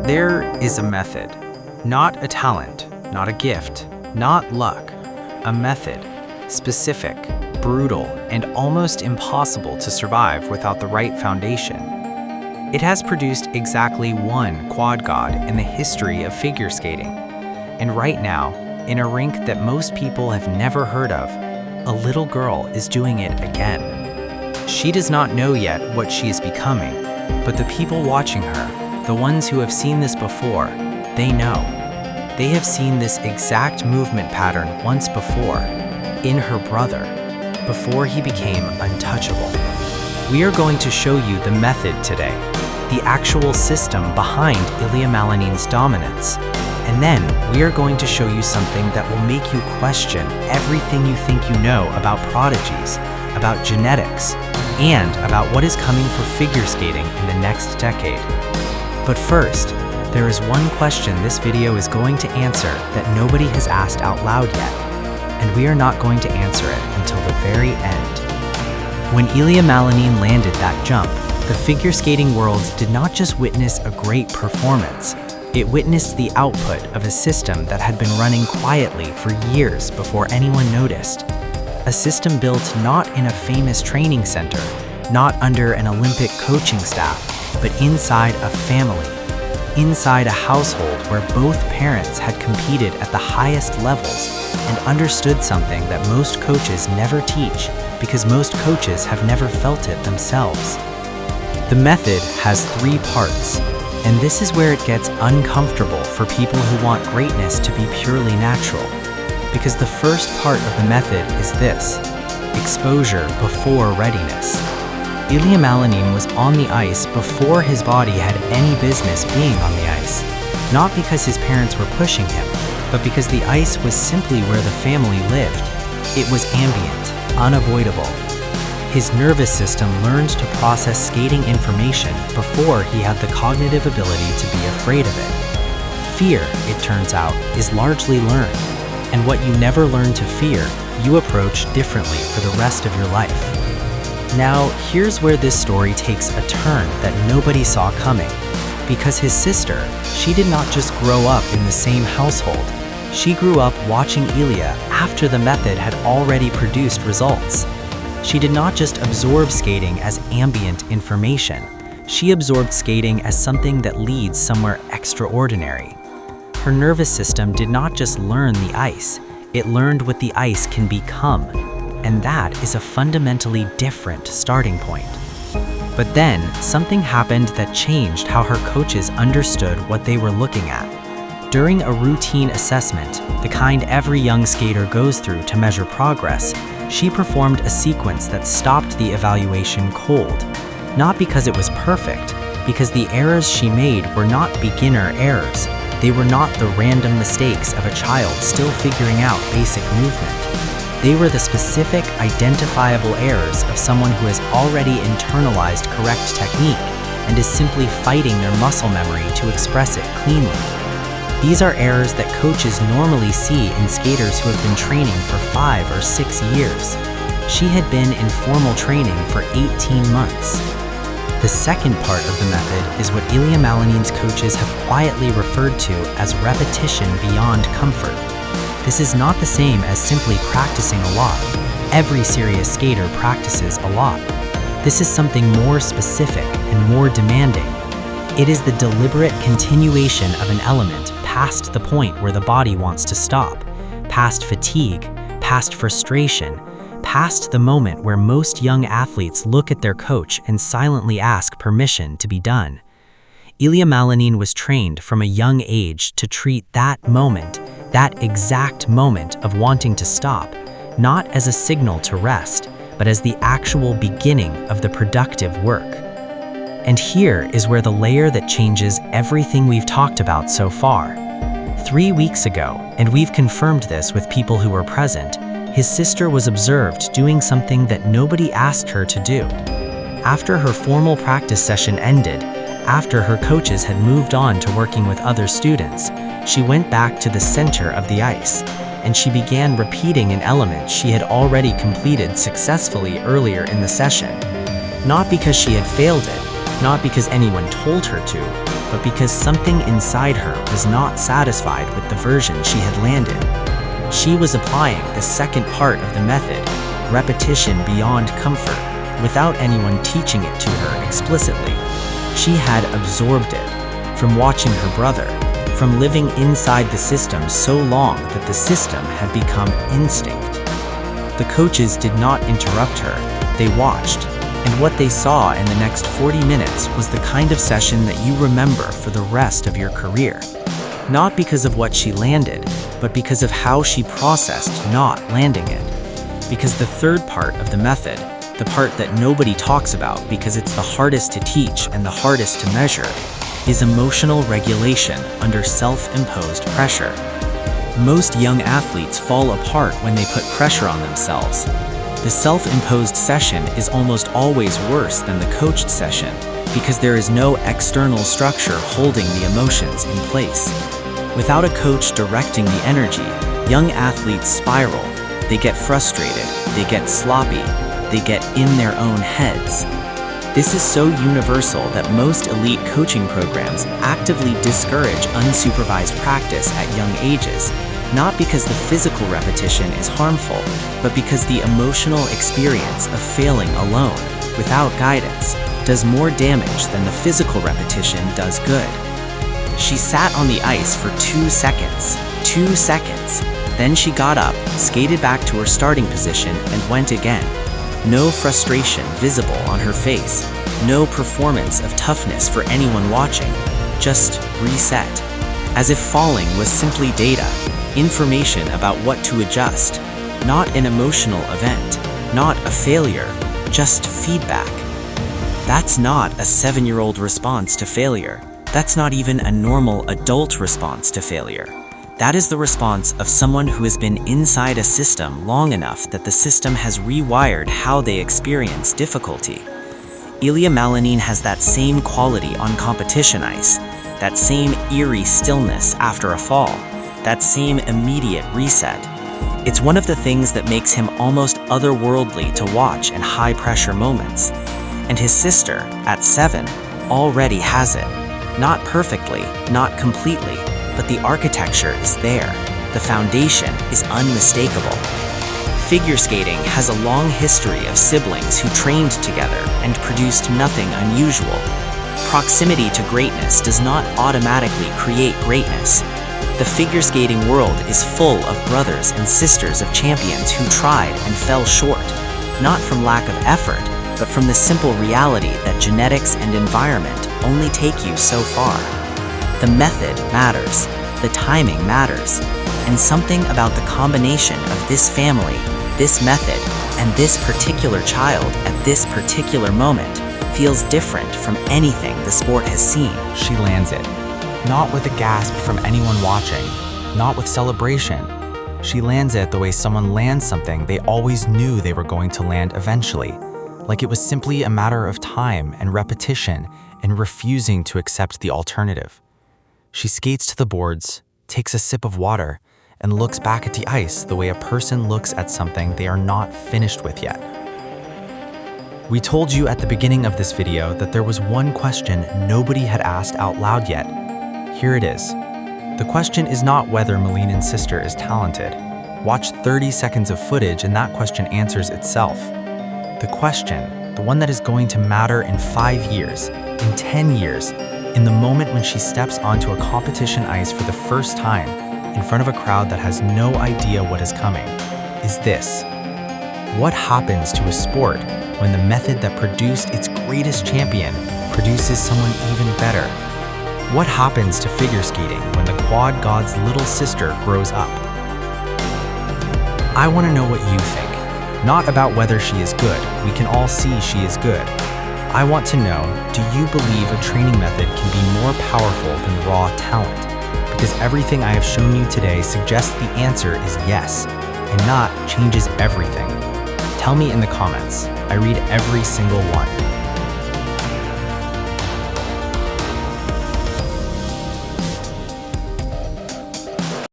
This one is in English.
There is a method, not a talent, not a gift, not luck. A method, specific, brutal, and almost impossible to survive without the right foundation. It has produced exactly one quad god in the history of figure skating. And right now, in a rink that most people have never heard of, a little girl is doing it again. She does not know yet what she is becoming, but the people watching her, the ones who have seen this before, they know. They have seen this exact movement pattern once before, in her brother, before he became untouchable. We are going to show you the method today, the actual system behind Ilia Malinin's dominance. And then we are going to show you something that will make you question everything you think you know about prodigies, about genetics, and about what is coming for figure skating in the next decade. But first, there is one question this video is going to answer that nobody has asked out loud yet, and we are not going to answer it until the very end. When Ilia Malinin landed that jump, the figure skating world did not just witness a great performance, it witnessed the output of a system that had been running quietly for years before anyone noticed. A system built not in a famous training center, not under an Olympic coaching staff, but inside a family, inside a household where both parents had competed at the highest levels and understood something that most coaches never teach because most coaches have never felt it themselves. The method has 3 parts. And this is where it gets uncomfortable for people who want greatness to be purely natural. Because the first part of the method is this: exposure before readiness. Ilia Malinin was on the ice before his body had any business being on the ice. Not because his parents were pushing him, but because the ice was simply where the family lived. It was ambient, unavoidable. His nervous system learned to process skating information before he had the cognitive ability to be afraid of it. Fear, it turns out, is largely learned, and what you never learn to fear, you approach differently for the rest of your life. Now, here's where this story takes a turn that nobody saw coming, because his sister, she did not just grow up in the same household. She grew up watching Ilia after the method had already produced results. She did not just absorb skating as ambient information. She absorbed skating as something that leads somewhere extraordinary. Her nervous system did not just learn the ice, it learned what the ice can become. And that is a fundamentally different starting point. But then, something happened that changed how her coaches understood what they were looking at. During a routine assessment, the kind every young skater goes through to measure progress, she performed a sequence that stopped the evaluation cold. Not because it was perfect, because the errors she made were not beginner errors. They were not the random mistakes of a child still figuring out basic movement. They were the specific, identifiable errors of someone who has already internalized correct technique and is simply fighting their muscle memory to express it cleanly. These are errors that coaches normally see in skaters who have been training for 5 or 6 years. She had been in formal training for 18 months. The second part of the method is what Ilia Malinin's coaches have quietly referred to as repetition beyond comfort. This is not the same as simply practicing a lot. Every serious skater practices a lot. This is something more specific and more demanding. It is the deliberate continuation of an element past the point where the body wants to stop, past fatigue, past frustration, past the moment where most young athletes look at their coach and silently ask permission to be done. Ilia Malinin was trained from a young age to treat that moment, that exact moment of wanting to stop, not as a signal to rest, but as the actual beginning of the productive work. And here is where the layer that changes everything we've talked about so far. 3 weeks ago, and we've confirmed this with people who were present, his sister was observed doing something that nobody asked her to do. After her formal practice session ended, after her coaches had moved on to working with other students, she went back to the center of the ice, and she began repeating an element she had already completed successfully earlier in the session. Not because she had failed it, not because anyone told her to, but because something inside her was not satisfied with the version she had landed. She was applying the second part of the method, repetition beyond comfort, without anyone teaching it to her explicitly. She had absorbed it, from watching her brother, from living inside the system so long that the system had become instinct. The coaches did not interrupt her, they watched, and what they saw in the next 40 minutes was the kind of session that you remember for the rest of your career. Not because of what she landed, but because of how she processed not landing it. Because the third part of the method, the part that nobody talks about because it's the hardest to teach and the hardest to measure, is emotional regulation under self-imposed pressure. Most young athletes fall apart when they put pressure on themselves. The self-imposed session is almost always worse than the coached session because there is no external structure holding the emotions in place. Without a coach directing the energy, young athletes spiral. They get frustrated, they get sloppy, they get in their own heads. This is so universal that most elite coaching programs actively discourage unsupervised practice at young ages, not because the physical repetition is harmful, but because the emotional experience of failing alone, without guidance, does more damage than the physical repetition does good. She sat on the ice for 2 seconds. 2 seconds. Then she got up, skated back to her starting position, and went again. No frustration visible on her face. No performance of toughness for anyone watching. Just reset. As if falling was simply data, information about what to adjust. Not an emotional event, not a failure, just feedback. That's not a 7-year-old response to failure. That's not even a normal adult response to failure. That is the response of someone who has been inside a system long enough that the system has rewired how they experience difficulty. Ilia Malinin has that same quality on competition ice, that same eerie stillness after a fall, that same immediate reset. It's one of the things that makes him almost otherworldly to watch in high-pressure moments. And his sister, at 7, already has it. Not perfectly, not completely, but the architecture is there. The foundation is unmistakable. Figure skating has a long history of siblings who trained together and produced nothing unusual. Proximity to greatness does not automatically create greatness. The figure skating world is full of brothers and sisters of champions who tried and fell short, not from lack of effort, but from the simple reality that genetics and environment only take you so far. The method matters, the timing matters, and something about the combination of this family, this method, and this particular child at this particular moment feels different from anything the sport has seen. She lands it, not with a gasp from anyone watching, not with celebration. She lands it the way someone lands something they always knew they were going to land eventually, like it was simply a matter of time and repetition and refusing to accept the alternative. She skates to the boards, takes a sip of water, and looks back at the ice the way a person looks at something they are not finished with yet. We told you at the beginning of this video that there was one question nobody had asked out loud yet. Here it is. The question is not whether Malinin's sister is talented. Watch 30 seconds of footage and that question answers itself. The question, the one that is going to matter in 5 years, in 10 years, in the moment when she steps onto a competition ice for the first time, in front of a crowd that has no idea what is coming, is this. What happens to a sport when the method that produced its greatest champion produces someone even better? What happens to figure skating when the quad god's little sister grows up? I want to know what you think, not about whether she is good. We can all see she is good. I want to know, do you believe a training method can be more powerful than raw talent? Because everything I have shown you today suggests the answer is yes, and not changes everything. Tell me in the comments. I read every single one.